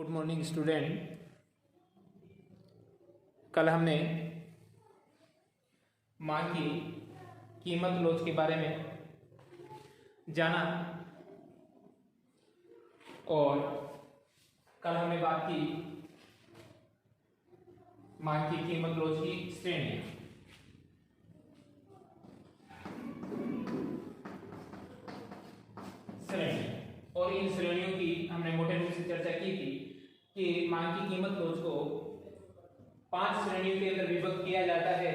Good morning student. कल हमने मांग की कीमत लोच के बारे में जाना और कल हमने बात की मांग की कीमत लोच की श्रेणी और इन श्रेणियों की हमने मोटे रूप से चर्चा की थी कि मांग की कीमत लोच को 5 श्रेणियों के अंदर विभक्त किया जाता है,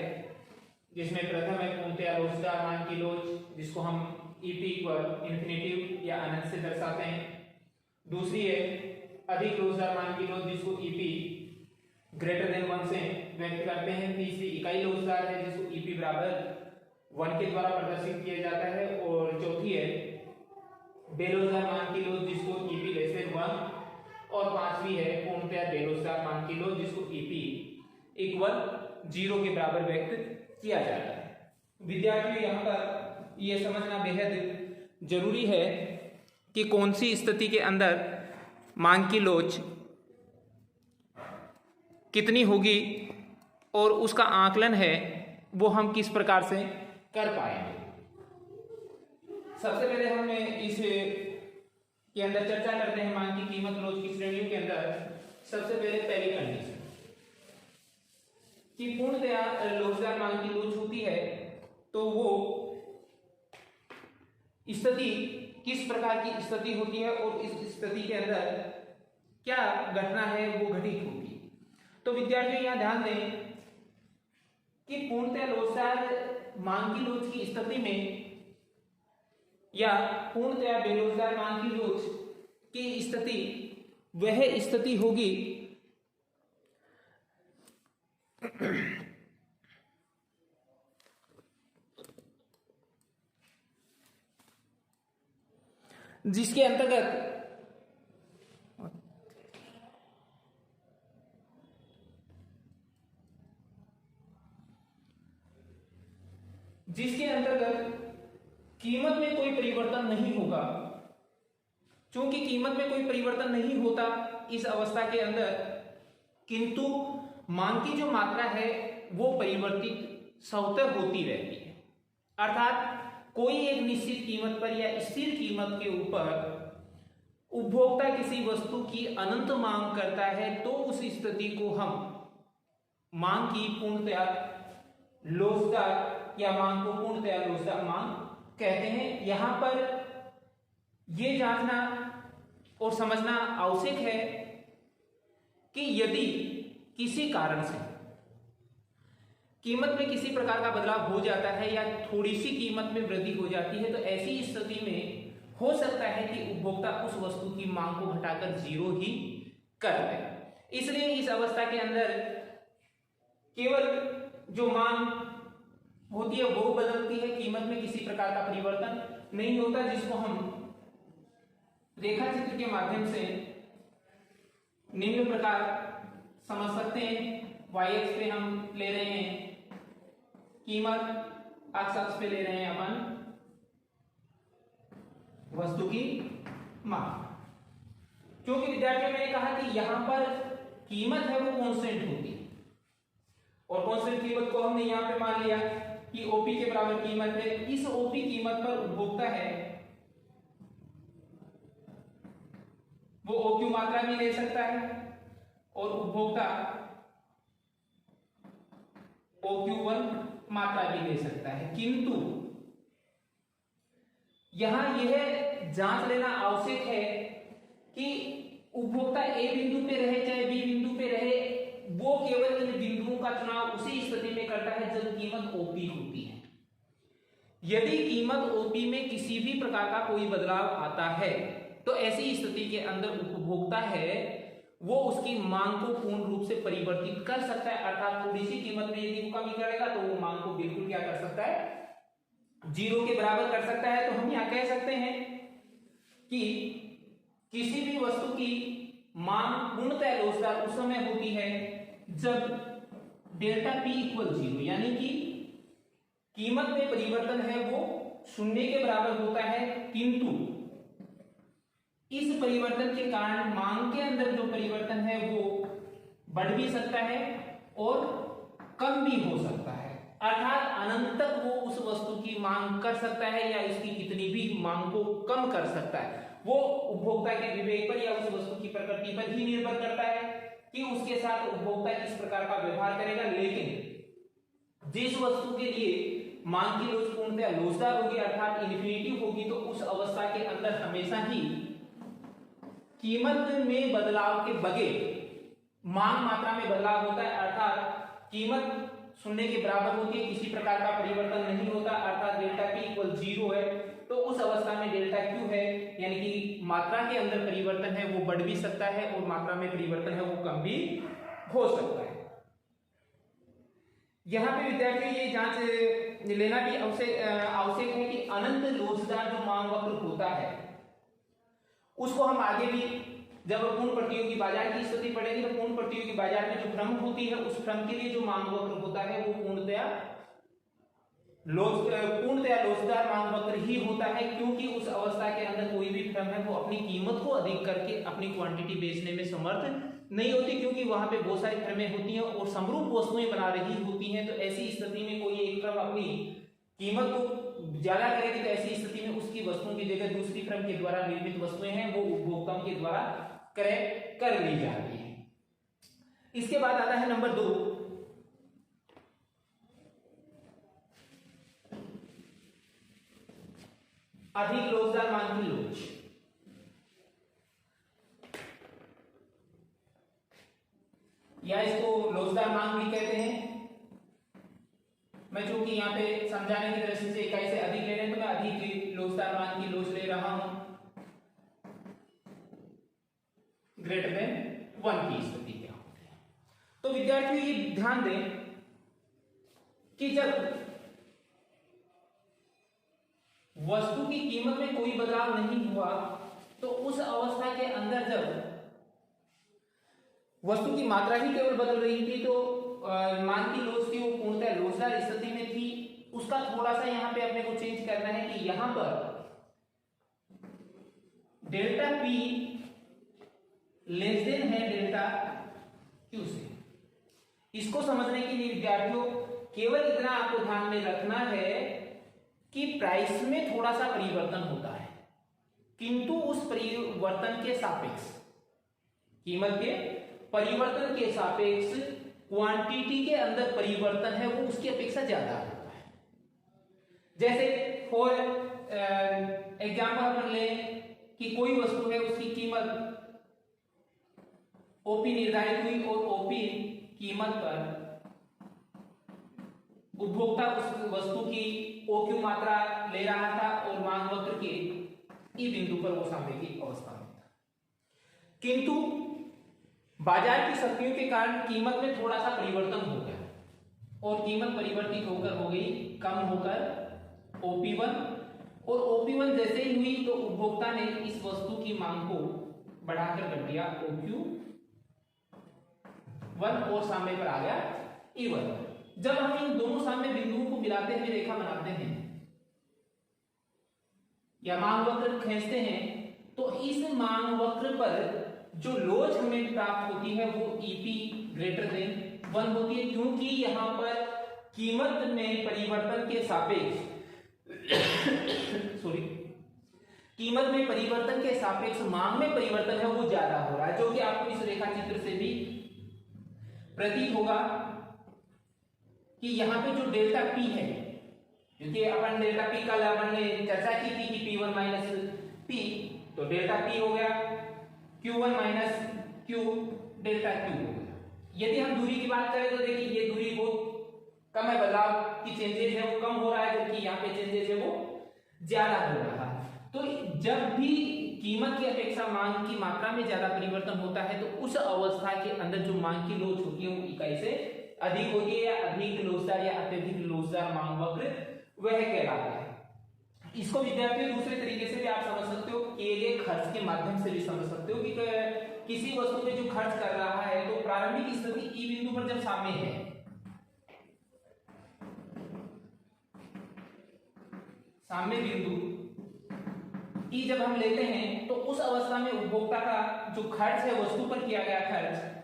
जिसमें प्रथम है पूर्णतया लोचदार मांग की लोच, जिसको हम ईपी इक्वल इन्फिनेटिव या अनंत से दर्शाते हैं। दूसरी है अधिक लोचदार मांग की लोच, जिसको ईपी ग्रेटर देन 1 से व्यक्त करते हैं। तीसरी इकाई लोचदार है, जिसको ईपी बराबर 1 के द्वारा प्रदर्शित किया जाता है। और चौथी है बेलोचदार मान की लोच, जिसको ईपी लेस देन 1। और पांचवी है पूर्णतया बेलोचदार मान की लोच, जिसको ईपी इक्वल 0 के बराबर व्यक्त किया जाता है। विद्यार्थियों, यहाँ पर यह समझना बेहद जरूरी है कि कौन सी स्थिति के अंदर मांग की लोच कितनी होगी और उसका आकलन है वो हम किस प्रकार से कर पाएंगे। सबसे पहले हमें इस के अंदर चर्चा करते हैं मांग की कीमत लोच की श्रेणियों के अंदर। सबसे पहले पहली कंडीशन कि पूर्णतया लोचदार मांग की लोच होती है तो वो स्थिति किस प्रकार की स्थिति होती है और इस स्थिति के अंदर क्या घटना है वो घटित होगी। तो विद्यार्थी यहां ध्यान दें कि पूर्णतया लोचदार मांग की लोच की स्थिति में या पूर्णतया बेलोचदार मांग की लोच की स्थिति वह स्थिति होगी जिसके अंतर्गत कीमत में कोई परिवर्तन नहीं होगा। चूंकि कीमत में कोई परिवर्तन नहीं होता इस अवस्था के अंदर, किंतु मांग की जो मात्रा है वो परिवर्तित स्वतः होती रहती है। अर्थात कोई एक निश्चित कीमत पर या स्थिर कीमत के ऊपर उपभोक्ता किसी वस्तु की अनंत मांग करता है तो उस स्थिति को हम मांग की पूर्णतया लोचदार या मांग को पूर्णतया लोचदार मांग कहते हैं। यहां पर यह जांचना और समझना आवश्यक है कि यदि किसी कारण से कीमत में किसी प्रकार का बदलाव हो जाता है या थोड़ी सी कीमत में वृद्धि हो जाती है तो ऐसी स्थिति में हो सकता है कि उपभोक्ता उस वस्तु की मांग को घटाकर 0 ही कर दे। इसलिए इस अवस्था के अंदर केवल जो मांग होती है वो बदलती है, कीमत में किसी प्रकार का परिवर्तन नहीं होता, जिसको हम रेखा चित्र के माध्यम से निम्न प्रकार समझ सकते हैं। y अक्ष पे हम ले रहे हैं कीमत, x अक्ष पे ले रहे हैं अपन वस्तु की मांग। क्योंकि विद्यार्थियों ने कहा कि यहां पर कीमत है वो कांस्टेंट होती है और कांस्टेंट कीमत को हमने यहां पे मान लिया कि ओपी के बराबर कीमत है। इस ओपी कीमत पर उपभोक्ता है वो ओक्यू मात्रा भी ले सकता है और उपभोक्ता OQ1 मात्रा भी ले सकता है, किंतु यहां यह जांच लेना आवश्यक है कि उपभोक्ता ए बिंदु पे रहे चाहे बी बिंदु पे रहे, वो केवल इन बिंदुओं का चुनाव उसी स्थिति में करता है जब कीमत ओपी होती है। यदि कीमत ओपी में किसी भी प्रकार का कोई बदलाव आता है तो ऐसी स्थिति के अंदर उपभोक्ता है वो उसकी मांग को पूर्ण रूप से परिवर्तित कर सकता है। अर्थात थोड़ी सी कीमत में यदि वो कमी करेगा तो वो मांग को बिल्कुल क्या कर सकता है, 0 के बराबर कर सकता है। तो हम यहां कह सकते हैं कि किसी भी वस्तु की मांग पूर्णतः लोचदार उस समय होती है जब डेल्टा पी इक्वल 0, यानी कि कीमत में परिवर्तन है वो 0 के बराबर होता है, किंतु इस परिवर्तन के कारण मांग के अंदर जो परिवर्तन परिवर्तन है वो बढ़ भी सकता है और कम भी हो सकता है, अर्थात अनंत तक वो उस वस्तु की मांग कर सकता है या इसकी कितनी भी मांग को कम कर सकता है। वो उपभोक्ता के विवेक पर या उस वस्तु की प्रकृति पर ही निर्भर करता है कि उसके साथ उपभोक्ता किस प्रकार का व्यवहार करेगा। लेकिन जिस वस्तु के लिए मांग की लोच पूर्णतः लोचदार होगी अर्थात इन्फिनिटी होगी, तो उस अवस्था के अंदर हमेशा ही कीमत में बदलाव के बगैर मांग मात्रा में बदलाव होता है, अर्थात कीमत शून्य के बराबर होती है, किसी प्रकार का परिवर्तन नहीं होता, अर्थात डेल्टा पी इक्वल 0 है। तो उस अवस्था में डेल्टा क्यू है, यानी कि मात्रा के अंदर परिवर्तन है वो बढ़ भी सकता है और मात्रा में परिवर्तन है वो कम भी हो सकता है। यहाँ पे विद्यार्थी ये जांच लेना भी आवश्यक है कि अनंत लोचदार जो मांग वक्र होता है उसको हम आगे भी जब पूर्ण प्रतियोगी बाजार की स्थिति पढ़ेंगे तो पूर्ण प्रतियोगी बाजार में जो भ्रम होती है उस भ्रम के लिए जो मांग वक्र होता है वो पूर्णतया लोचदार मांग वक्र ही होता है, क्योंकि उस अवस्था के अंदर कोई भी फर्म है वो अपनी कीमत को अधिक करके अपनी क्वांटिटी बेचने में समर्थ नहीं होती, क्योंकि वहां पे बहुत सारी फर्में होती हैं और समरूप वस्तुएं बना रही होती हैं। तो ऐसी स्थिति में कोई एक फर्म अपनी कीमत को ज्यादा करेगी तो ऐसी स्थिति में उसकी वस्तुओं की जगह दूसरी फर्म के द्वारा निर्मित वस्तुएं हैं वो उपभोक्ताओं के द्वारा क्रय कर ली जाती है। इसके बाद आता है नंबर 2, अधिक लोचदार मांग की लोच। या इसको लोचदार मांग भी कहते हैं। मैं चूंकि यहाँ पे समझाने की दृष्टि से इकाई से अधिक ले रहे हैं तो मैं अधिक लोचदार मांग की लोच ले रहा हूं ग्रेटर देन 1 की स्थिति क्या होती है। तो विद्यार्थियों ये ध्यान दें कि जब वस्तु की कीमत में कोई बदलाव नहीं हुआ तो उस अवस्था के अंदर जब वस्तु की मात्रा ही केवल बदल रही थी तो मांग की लोच थी वो पूर्णतः लोचदार स्थिति में थी। उसका थोड़ा सा यहां पे अपने को चेंज करना है कि यहां पर डेल्टा पी लेस देन है डेल्टा क्यू से। इसको समझने के लिए विद्यार्थियों केवल इतना आपको ध्यान में रखना है कि प्राइस में थोड़ा सा परिवर्तन होता है, किंतु उस परिवर्तन के सापेक्ष कीमत के परिवर्तन के सापेक्ष क्वांटिटी के अंदर परिवर्तन है वो उसकी अपेक्षा ज्यादा होता है। जैसे फॉर एग्जाम्पल अपन लें कि कोई वस्तु है उसकी कीमत ओपी निर्धारित हुई और ओपी कीमत पर उपभोक्ता उस वस्तु की ओक्यू मात्रा ले रहा था और मांग वक्र के ई बिंदु पर वो सामने की अवस्था में था, किंतु बाजार की शक्तियों के कारण कीमत में थोड़ा सा परिवर्तन हो गया और कीमत परिवर्तित होकर हो गई कम होकर OP1 और OP1 जैसे ही हुई तो उपभोक्ता ने इस वस्तु की मांग को बढ़ाकर कर दिया OQ1 और सामने पर आ गया E1। जब हम इन दोनों सामने बिंदुओं को मिलाते हुए रेखा बनाते हैं या मांग वक्र खींचते हैं तो इस मांग वक्र पर जो लोच हमें प्राप्त होती है वो EP ग्रेटर देन 1 होती है, क्योंकि यहां पर कीमत में परिवर्तन के सापेक्ष कीमत में परिवर्तन के सापेक्ष मांग में परिवर्तन है वो ज्यादा हो रहा है, जो कि आपको इस रेखा चित्र से भी प्रतीत होगा कि यहाँ पे जो डेल्टा P है, क्योंकि अपन डेल्टा P कल अपन ने चर्चा की थी कि P1 माइनस P, तो डेल्टा P हो गया Q1 minus Q delta Q हो गया। यदि हम दूरी की बात करें तो देखिए ये दूरी बहुत कम है, बदलाव की चेंजेस है वो कम हो रहा है, जबकि यहाँ पे चेंजेस है वो ज्यादा हो रहा है। तो जब भी कीमत की अपेक्षा मांग की मात्रा में ज्यादा परिवर्तन होता है तो उस अवस्था के अंदर जो मांग की लोच होती है वो इकाई से अधिक होती है, या अधिक लोचदार या अत्यधिक लोचदार मांग वक्र वह कहलाता है। इसको विद्यार्थियों दूसरे तरीके से भी आप समझ सकते हो, किए गए खर्च के माध्यम से भी समझ सकते हो कि किसी वस्तु पे जो खर्च कर रहा है तो प्रारंभिक स्थिति ई बिंदु पर जब सामने है, सामने बिंदु ई जब हम लेते हैं तो उस अवस्था में उपभोक्ता का जो खर्च है वस्तु पर किया गया खर्च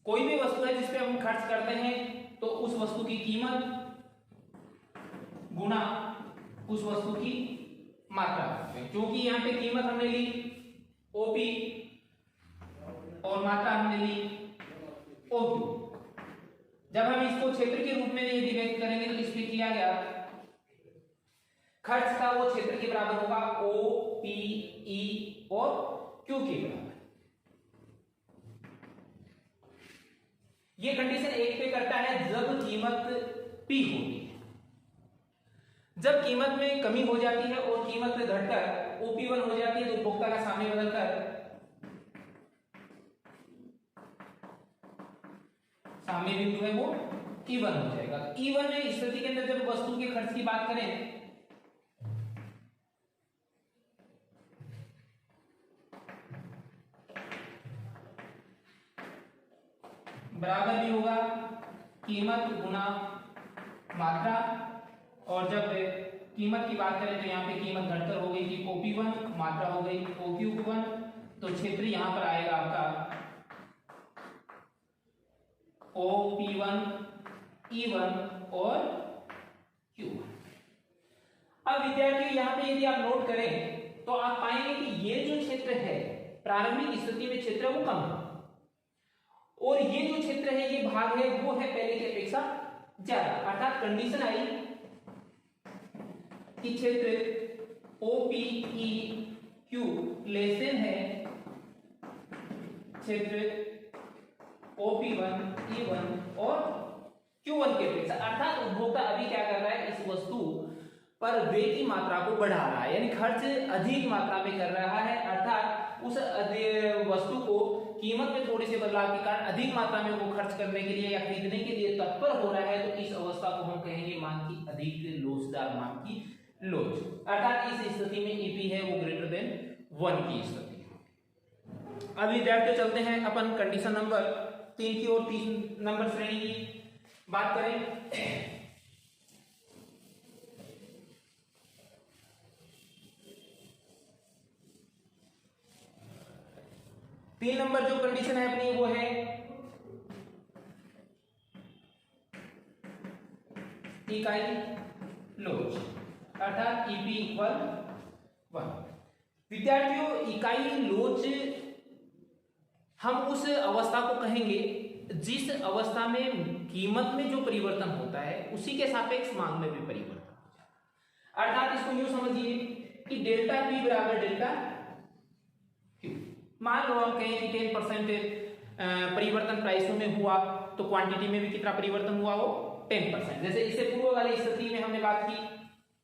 कोई भी वस्तु है जिस पे हम खर्च करते हैं तो उस वस्तु की कीमत गुना उस वस्तु की मात्रा, क्योंकि यहां पे कीमत हमने ली ओपी और मात्रा हमने ली ओक्यू। जब हम इसको क्षेत्र के रूप में यदि व्यक्त करेंगे तो इसमें किया गया खर्च का वो क्षेत्र के बराबर होगा ओ पी ई और क्यू के बराबर। ये कंडीशन एक पे करता है जब कीमत पी होगी है। जब कीमत में कमी हो जाती है और कीमत घटकर OP1 हो जाती है तो उपभोक्ता का सामने बदलकर सामने बिंदु है वो E1 हो जाएगा। E1 में स्थिति के अंदर जब वस्तु के खर्च की बात करें बराबर भी होगा कीमत गुना मात्रा, और जब कीमत की बात करें तो यहाँ पे कीमत घटकर हो गई थी OP1, मात्रा हो गई OQ1, तो क्षेत्र यहां पर आएगा आपका OP1, E1 और Q1। अब विद्यार्थियों यहाँ पे यदि आप नोट करें तो आप पाएंगे कि ये जो क्षेत्र है प्रारंभिक स्थिति में क्षेत्र वो कम है और ये जो क्षेत्र है ये भाग है वो है पहले की अपेक्षा ज्यादा, अर्थात कंडीशन आई कि क्षेत्र OPEQ लेस देन है क्षेत्र OP1, E1 और Q1 के अपेक्षा। अर्थात उपभोक्ता अभी क्या कर रहा है, इस वस्तु पर व्यय की मात्रा को बढ़ा रहा है, यानी खर्च अधिक मात्रा में कर रहा है, अर्थात उस वस्तु को कीमत में थोड़े से बदलाव के कारण अधिक मात्रा में वो खर्च करने के लिए या खरीदने के लिए तत्पर हो रहा है। तो इस अवस्था को हम कहेंगे मांग की अधिक लोचदार मांग की लोच, अर्थात इस स्थिति में ईपी है वो ग्रेटर देन 1 की स्थिति। अब विद्यार्थियों चलते हैं अपन कंडीशन नंबर 3 की और 3 नंबर श्रेणी की बात करें। 3 नंबर जो कंडीशन है अपनी वो है इकाई लोच, अर्थात ईपी इक्वल 1। विद्यार्थियों इकाई लोच हम उस अवस्था को कहेंगे जिस अवस्था में कीमत में जो परिवर्तन होता है उसी के सापेक्ष मांग में भी परिवर्तन होता है। अर्थात इसको यूं समझिए कि डेल्टा पी बराबर डेल्टा क्यू। मान लो हम कहें कि 10% परिवर्तन प्राइसों में हुआ तो क्वांटिटी में भी कितना परिवर्तन हुआ हो 10%। जैसे इससे पूर्व वाली स्थिति में हमने बात की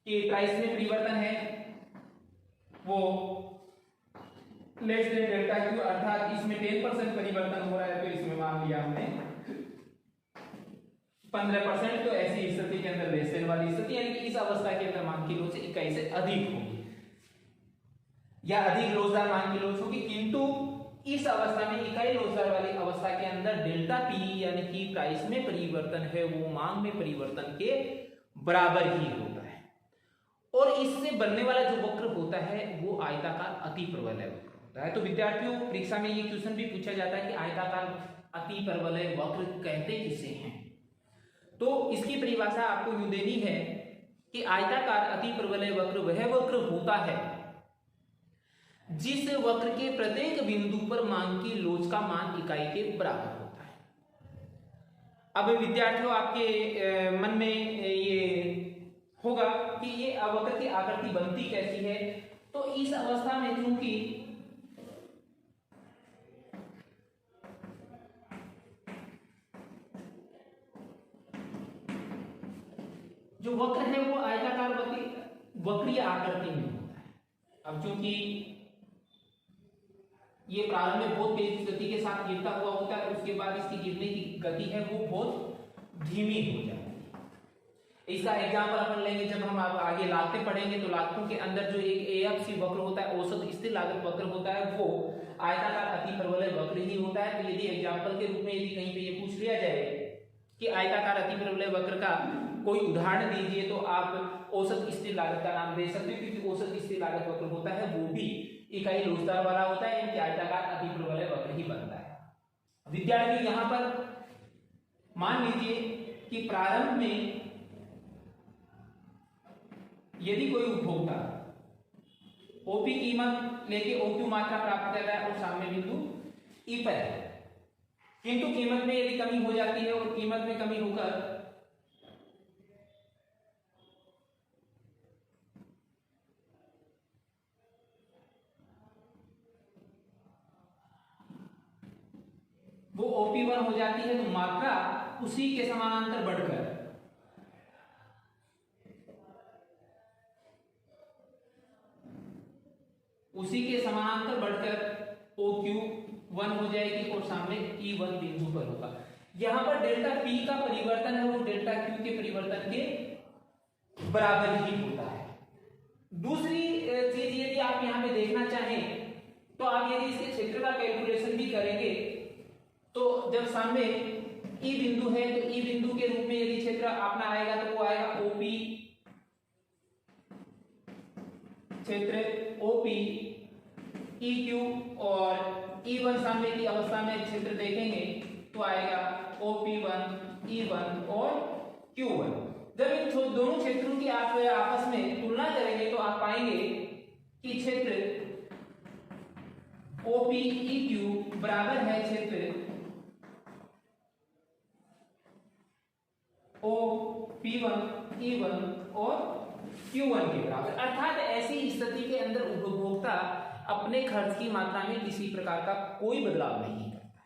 कि प्राइस में परिवर्तन है वो लेस देन डेल्टा क्यू, अर्थात इसमें 10% परिवर्तन हो रहा है तो इसमें मान लिया हमने 15%। तो ऐसी स्थिति के अंदर लेस देन वाली स्थिति यानी कि इस अवस्था के अंदर मांग की लोच इकाई से अधिक होगी या अधिक लोचदार मांग की लोच होगी, किंतु इस अवस्था में इकाई लोचदार वाली अवस्था के अंदर डेल्टा पी यानी कि प्राइस में परिवर्तन है वो मांग में परिवर्तन के बराबर ही होता है। और इससे बनने वाला जो वक्र होता है वो आयताकार अतिप्रवलय वक्र होता है। तो विद्यार्थियों परीक्षा में ये क्वेश्चन भी पूछा जाता है कि आयताकार अतिप्रवलय वक्र कहते किसे हैं। तो इसकी परिभाषा आपको यूं देनी है कि आयताकार अतिप्रवलय वक्र वह वक्र होता है जिस वक्र के प्रत्येक बिंदु पर मांग की लोच का मान इकाई के बराबर होता है। अब विद्यार्थियों आपके मन में ये होगा कि ये वक्र की आकृति बनती कैसी है। तो इस अवस्था में चूंकि जो वक्र है वो आयताकार वक्रीय आकृति में होता है। अब चूंकि ये प्रारंभ में बहुत तेज गति के साथ गिरता हुआ होता है, उसके बाद इसकी गिरने की गति है वो बहुत धीमी हो जाती है। इसका एग्जांपल अपन लेंगे जब हम आगे लागतें पढ़ेंगे, तो लागतों के अंदर जो एक एएफसी वक्र होता है, औसत स्थिर लागत वक्र होता है, वो आयताकार अतिपरवलय वक्र ही होता है। तो यदि एग्जांपल के रूप में यदि कहीं पे ये पूछ लिया जाए कि आयताकार अतिपरवलय वक्र का कोई उदाहरण दीजिए, तो आप औसत स्थिर लागत का नाम दे सकते हो, क्योंकि औसत स्थिर लागत वक्र होता है वो भी इकाई लोचदार वाला होता है, यानी कि आयताकार अतिपरवलय वक्र ही बनता है। विद्यार्थी यहाँ पर मान लीजिए कि प्रारंभ में यदि कोई उपभोक्ता ओपी कीमत लेके ओक्यू मात्रा प्राप्त कर रहा है और सामने बिंदु ई पर है, किंतु कीमत में यदि कमी हो जाती है और कीमत में कमी होकर वो OP1 हो जाती है, तो मात्रा उसी के समानांतर बढ़कर OQ1 हो जाएगी और सामने E1 बिंदु पर होगा। यहां पर डेल्टा P का परिवर्तन है वो डेल्टा Q के परिवर्तन के बराबर ही होता है। दूसरी चीज यदि आप यहां पे देखना चाहें तो आप यदि इसके क्षेत्र का कैलकुलेशन भी करेंगे, तो जब सामने E बिंदु है तो E बिंदु के रूप में यदि क्षेत्र अपना आएगा तो वो आएगा OP, क्षेत्र OP EQ, और E1 सामने की अवस्था में क्षेत्र देखेंगे तो आएगा OP1 E1 और Q1। जब इन दोनों क्षेत्रों की आप आपस में तुलना करेंगे तो आप पाएंगे कि क्षेत्र OPEQ बराबर है क्षेत्र OP1 E1 और Q1 के बराबर। अर्थात ऐसी स्थिति के अंदर उपभोक्ता अपने खर्च की मात्रा में किसी प्रकार का कोई बदलाव नहीं करता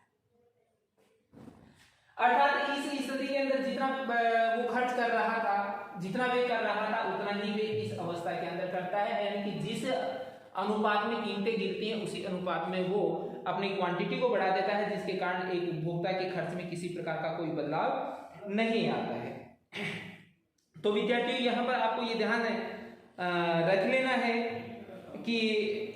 है। अर्थात इस स्थिति के अंदर जितना वो खर्च कर रहा था, जितना वे कर रहा था, उतना ही वे इस अवस्था के अंदर करता है, यानी कि जिस अनुपात में कीमतें गिरती हैं उसी अनुपात में वो अपनी क्वांटिटी को बढ़ा देता है, जिसके कारण एक उपभोक्ता के खर्च में किसी प्रकार का कोई बदलाव नहीं आता है। तो विद्यार्थियों यहाँ पर आपको ये ध्यान रख लेना है कि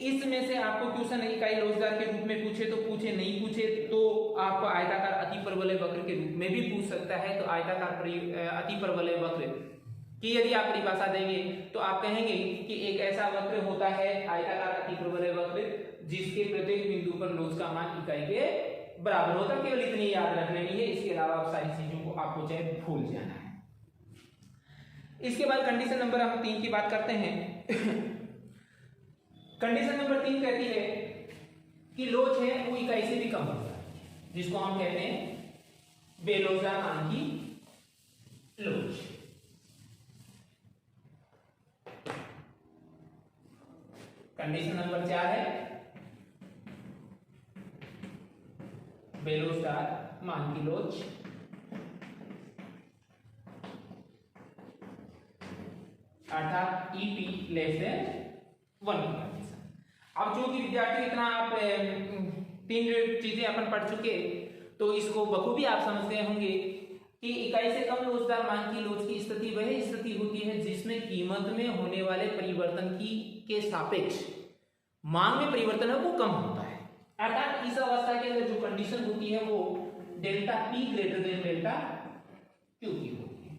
इसमें से आपको क्वेश्चन इकाई लोचदार के रूप में पूछे तो पूछे, नहीं पूछे तो आपको आयताकार अतिपरवलय वक्र के रूप में भी पूछ सकता है। तो आयताकार अतिपरवलय वक्र की यदि आप परिभाषा देंगे तो आप कहेंगे कि एक ऐसा वक्र होता है आयताकार अतिपरवलय वक्र जिसके प्रत्येक बिंदु पर लोच का मान इकाई के बराबर होता है। केवल इतनी याद रख लेनी है, इसके अलावा आप सारी चीजों को आपको चाहे भूल जाना है। इसके बाद कंडीशन नंबर हम 3 की बात करते हैं। कंडीशन नंबर 3 कहती है कि लोच है वो इकाई से भी कम होता है, जिसको हम कहते हैं बेलोचदार मान की लोच। कंडीशन नंबर 4 है बेलोचदार मान की लोच। अर्थात EP लेस देन 1 की कंडीशन। अब चूंकि विद्यार्थी इतना आप 3 चीजें अपन पढ़ चुके, तो इसको बखूबी आप समझते होंगे कि इकाई से कम लोचदार मान की लोच की स्थिति वह स्थिति होती है जिसमें कीमत में होने वाले परिवर्तन के सापेक्ष मांग में परिवर्तन है वो कम होता है। अर्थात इस अवस्था के अंदर जो कंडीशन होती है वो delta P greater than delta Q की होती है।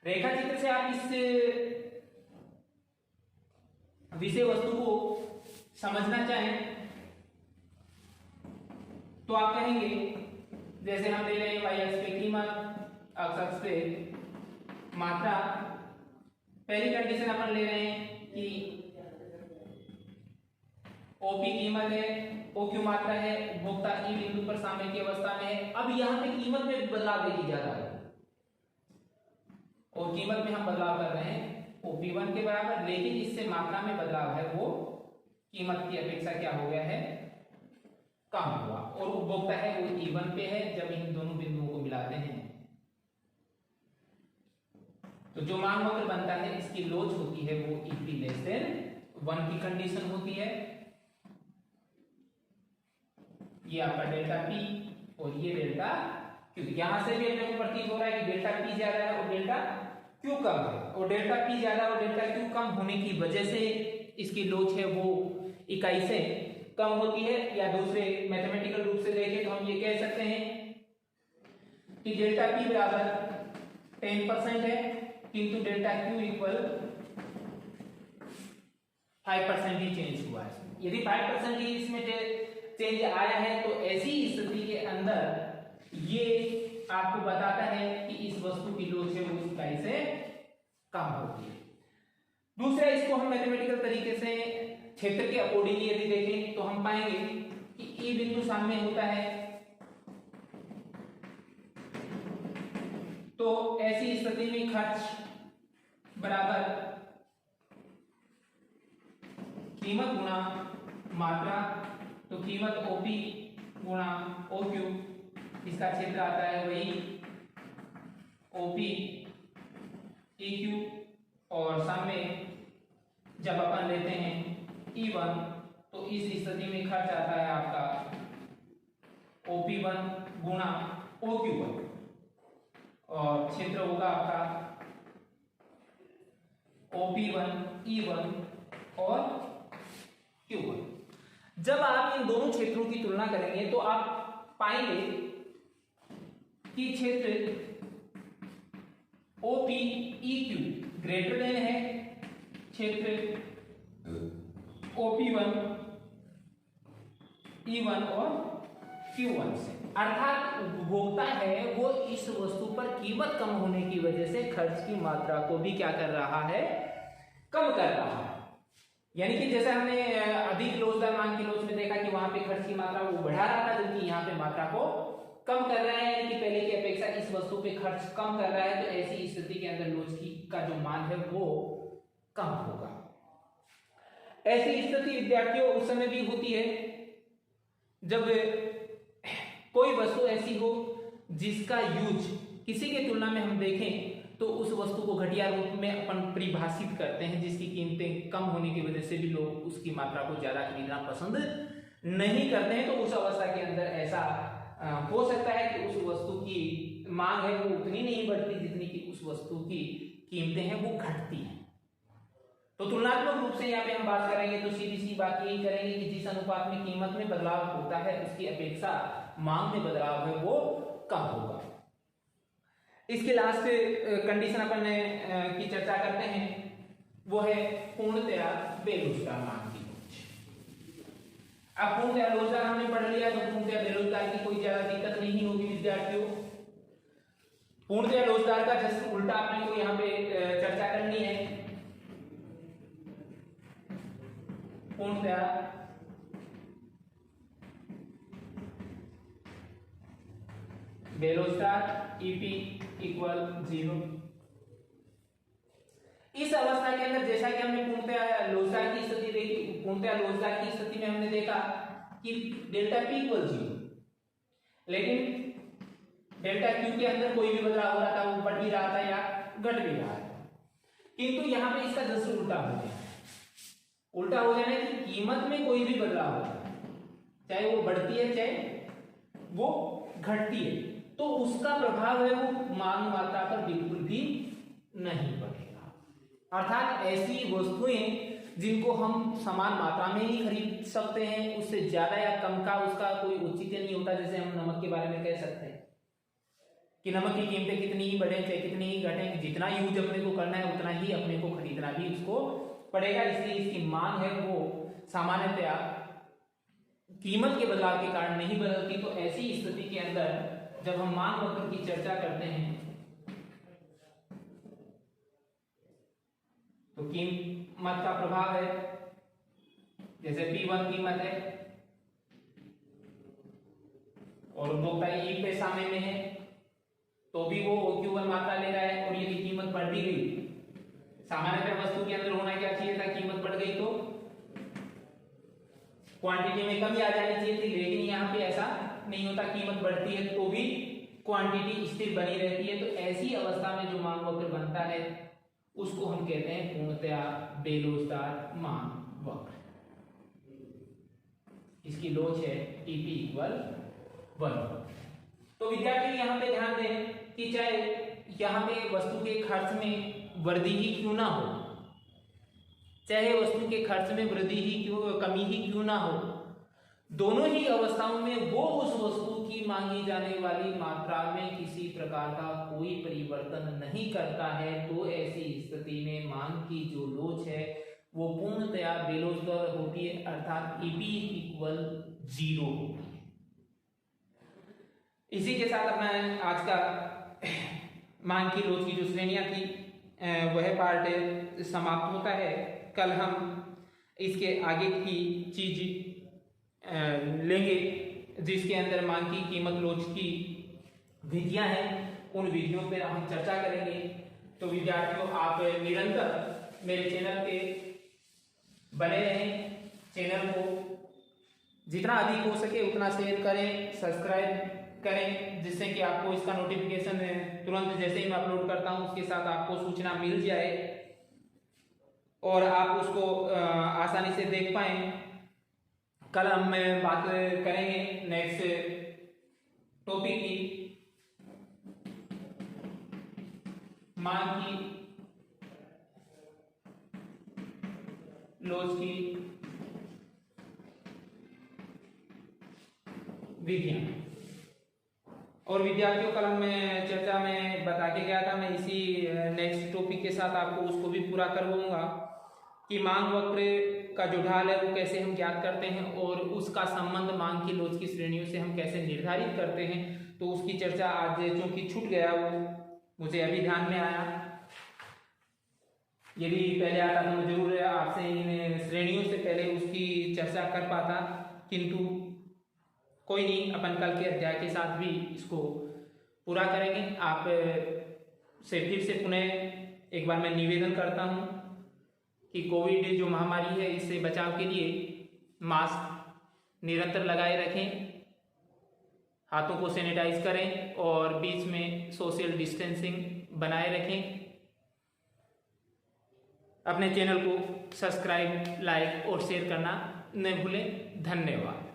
रेखा चित्र से आप इस विषय वस्तु को समझना चाहें तो आप कहेंगे, जैसे हम ले रहे हैं y अक्ष पे कीमत, x अक्ष पे मात्रा। पहली कंडीशन अपन ले रहे हैं कि OP कीमत है, OQ मात्रा है, उपभोक्ता E बिंदु पर सामने की अवस्था में है। अब यहाँ पे कीमत में बदलाव देखी जा रहा है और कीमत में हम बदलाव कर रहे हैं OP1 के बराबर, लेकिन इससे मात्रा में बदलाव है वो कीमत की अपेक्षा क्या हो गया है, कम हुआ, और उपभोक्ता है वो E1 पे है। जब इन दोनों बिंदुओं को मिलाते हैं तो जो मांग वक्र बनता है इसकी लोच होती है वो EP लेस देन 1 की कंडीशन होती है। ये आपका डेल्टा P और ये डेल्टा Q। यहां से भी अपने को प्रतीत हो रहा है कि डेल्टा P ज्यादा है और डेल्टा क्यू कम है और डेल्टा पी ज्यादा और डेल्टा क्यू कम होने की वजह से इसकी लोच है वो इकाई से कम होती है। या दूसरे मैथमेटिकल रूप से देखें तो हम ये कह सकते हैं कि डेल्टा पी बराबर 10% है किंतु डेल्टा क्यू इक्वल 5% ही चेंज हुआ है। यदि 5% ही इसमें चेंज आया है तो ऐसी स्थिति के अंदर ये आपको बताता है कि इस वस्तु की लोच है वो उस इकाई से कम होती है। दूसरा, इसको हम मैथमेटिकल तरीके से क्षेत्र के अकॉर्डिंग यदि देखें तो हम पाएंगे कि ई बिंदु सामने होता है तो ऐसी स्थिति में खर्च बराबर कीमत गुणा मात्रा, तो कीमत ओपी गुणा ओक्यू, इसका क्षेत्र आता है वही ओपी EQ और सामने जब अपन लेते हैं E1 तो इस स्थिति में खर्च आता है आपका OP1 गुणा OQ1 और क्षेत्र होगा आपका OP1 E1 और Q1। जब आप इन दोनों क्षेत्रों की तुलना करेंगे तो आप पाएंगे कि क्षेत्र OPEQ ग्रेटर देन है क्षेत्र OP1 E1 और Q1 से, अर्थात उपभोक्ता है वो इस वस्तु पर कीमत कम होने की वजह से खर्च की मात्रा को भी क्या कर रहा है, कम कर रहा है। यानी कि जैसे हमने अधिक लोचदार मांग की लोच में देखा कि वहां पे खर्च की मात्रा वो बढ़ा रहा था, जबकि यहाँ पे मात्रा को कम कर रहा है, यानी कि पहले की अपेक्षा इस वस्तु पे खर्च कम कर रहा है, तो ऐसी स्थिति के अंदर लोच की का जो मान है वो कम होगा। ऐसी स्थिति विद्यार्थियों उस समय भी होती है जब कोई वस्तु ऐसी हो जिसका यूज किसी के तुलना में हम देखें तो उस वस्तु को घटिया रूप में अपन परिभाषित करते हैं, जिसकी कीमतें कम होने की वजह से भी लोग उसकी मात्रा को ज्यादा खरीदना पसंद नहीं करते हैं। तो उस अवस्था के अंदर ऐसा हो सकता है कि उस वस्तु की मांग है वो उतनी नहीं बढ़ती जितनी कि उस वस्तु की कीमतें हैं वो घटती हैं। तो तुलनात्मक रूप से यहाँ पे हम बात करेंगे तो सीधी सी बात यही करेंगे कि जिस अनुपात में कीमत में बदलाव होता है उसकी अपेक्षा मांग में बदलाव है वो कम होगा। इसके लास्ट कंडीशन अपन की चर्चा करते हैं वो है पूर्णतया बेरोजगार मांग की लोच। अब पूर्णतया रोजगार हमने पढ़ लिया तो पूर्णतया बेरोजगार की कोई ज्यादा दिक्कत नहीं होगी विद्यार्थियों। पूर्णतया रोजगार का जस्ट उल्टा अपने को यहाँ पे चर्चा करनी है। पूर्णतया बेरोजगार EP इक्वल 0। इस अवस्था के अंदर जैसा कि हमने पूर्णतया रोजगार की स्थिति देखी, पूर्णतया रोजगार की स्थिति में हमने देखा कि डेल्टा P इक्वल 0, लेकिन डेल्टा Q के अंदर कोई भी बदलाव हो रहा था, वो बढ़ भी रहा था या घट भी रहा था। किंतु यहाँ पे इसका जस्ट उल्टा हो गया। उल्टा हो जाना कि कीमत में कोई भी बदलाव हो, चाहे वो बढ़ती है चाहे वो घटती है, तो उसका प्रभाव है वो मांग मात्रा पर बिल्कुल भी नहीं पड़ेगा। अर्थात ऐसी वस्तुएं जिनको हम समान मात्रा में ही खरीद सकते हैं, उससे ज्यादा या कम का उसका कोई औचित्य नहीं होता। जैसे हम नमक के बारे में कह सकते हैं कि नमक की कीमतें कितनी ही बढ़े चाहे कितनी ही घटे, जितना यूज अपने को करना है उतना ही अपने को खरीदना भी उसको पड़ेगा। इसलिए इसकी मांग है वो सामान्यतया कीमत के बदलाव के कारण नहीं बदलती। तो ऐसी स्थिति के अंदर जब हम मांग वक्र की चर्चा करते हैं तो कीमत का प्रभाव है, जैसे P1 कीमत है और उपभोक्ता E पैसा में है तो भी वो OQ1 मात्रा ले रहा है, और यदि कीमत बढ़ भी गई, सामान्यतः वस्तु के अंदर होना क्या चाहिए था, कीमत बढ़ गई तो क्वांटिटी में कमी आ जानी चाहिए थी, लेकिन यहाँ पे ऐसा नहीं होता। कीमत बढ़ती है तो भी क्वांटिटी स्थिर बनी रहती है। तो ऐसी अवस्था में जो मांग वक्र बनता है उसको हम कहते हैं पूर्णतया बेरोजगार मांग वक्र। इसकी लोच है TP इक्वल 1। तो विद्यार्थी यहाँ पे ध्यान दें कि चाहे क्या हमें वस्तु के खर्च में वृद्धि ही क्यों ना हो, चाहे वस्तु के खर्च में वृद्धि ही क्यों, कमी ही क्यों ना हो, दोनों ही अवस्थाओं में वो उस वस्तु की मांगी जाने वाली मात्रा में किसी प्रकार का कोई परिवर्तन नहीं करता है, तो ऐसी स्थिति में मांग की जो लोच है वो पूर्णतया बेलोचदार होती है, अर्थात EP = 0 होती है। इसी के साथ अपना आज का मांग की लोच की जो श्रेणियां थी वह पार्ट समाप्त होता है। कल हम इसके आगे की चीज लेंगे जिसके अंदर मांग की कीमत लोच की विधियां हैं, उन विधियों पर हम चर्चा करेंगे। तो विद्यार्थियों, आप निरंतर मेरे चैनल पे बने रहें, चैनल को जितना अधिक हो सके उतना शेयर करें, सब्सक्राइब करें, जिससे कि आपको इसका नोटिफिकेशन तुरंत जैसे ही मैं अपलोड करता हूं उसके साथ आपको सूचना मिल जाए और आप उसको आसानी से देख पाएं। कल हम बात करेंगे नेक्स्ट टॉपिक की, मांग की लोच की विधियां। और विद्यार्थियों, कल मैं चर्चा में बता के गया था, मैं इसी नेक्स्ट टॉपिक के साथ आपको उसको भी पूरा करवाऊंगा कि मांग वक्र का जो ढाल है वो कैसे हम ज्ञात करते हैं और उसका संबंध मांग की लोच की श्रेणियों से हम कैसे निर्धारित करते हैं। तो उसकी चर्चा आज चूंकि छूट गया, वो मुझे अभी ध्यान में आया, यदि पहले आता तो मैं जरूर आपसे इन श्रेणियों से पहले उसकी चर्चा कर पाता, किंतु कोई नहीं, अपन कल के अध्याय के साथ भी इसको पूरा करेंगे। आप से फिर से पुनः एक बार मैं निवेदन करता हूं कि कोविड जो महामारी है इससे बचाव के लिए मास्क निरंतर लगाए रखें, हाथों को सैनिटाइज करें और बीच में सोशल डिस्टेंसिंग बनाए रखें। अपने चैनल को सब्सक्राइब, लाइक और शेयर करना न भूलें। धन्यवाद।